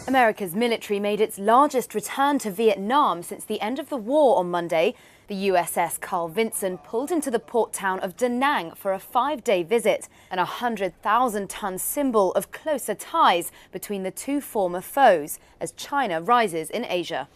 America's military made its largest return to Vietnam since the end of the war on Monday. The USS Carl Vinson pulled into the port town of Da Nang for a 5-day visit, and 100,000-ton symbol of closer ties between the two former foes as China rises in Asia.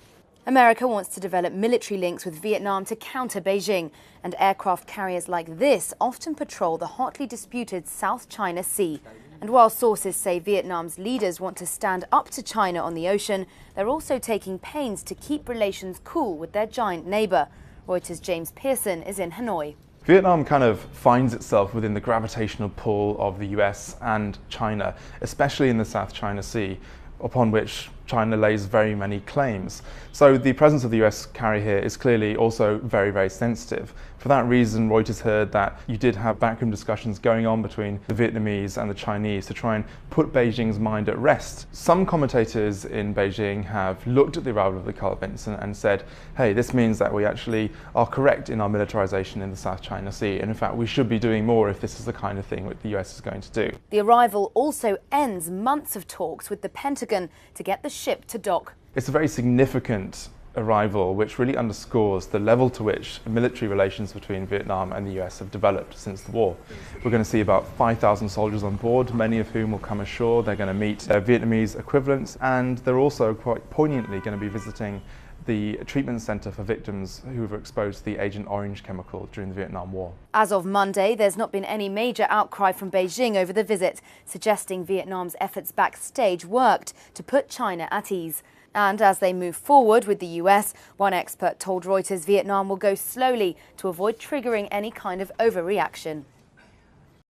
America wants to develop military links with Vietnam to counter Beijing, and aircraft carriers like this often patrol the hotly disputed South China Sea. And while sources say Vietnam's leaders want to stand up to China on the ocean, they're also taking pains to keep relations cool with their giant neighbour. Reuters' James Pearson is in Hanoi. Vietnam kind of finds itself within the gravitational pull of the US and China, especially in the South China Sea, upon which China lays very many claims. So the presence of the US carrier here is clearly also very, very sensitive. For that reason, Reuters heard that you did have backroom discussions going on between the Vietnamese and the Chinese to try and put Beijing's mind at rest. Some commentators in Beijing have looked at the arrival of the Carl Vinson and said, hey, this means that we actually are correct in our militarization in the South China Sea. And in fact, we should be doing more if this is the kind of thing that the US is going to do. The arrival also ends months of talks with the Pentagon to get the ship to dock. It's a very significant arrival which really underscores the level to which military relations between Vietnam and the US have developed since the war. We're going to see about 5,000 soldiers on board, many of whom will come ashore. They're going to meet their Vietnamese equivalents, and they're also quite poignantly going to be visiting the treatment centre for victims who were exposed to the Agent Orange chemical during the Vietnam War. As of Monday, there's not been any major outcry from Beijing over the visit, suggesting Vietnam's efforts backstage worked to put China at ease. And as they move forward with the US, one expert told Reuters Vietnam will go slowly to avoid triggering any kind of overreaction.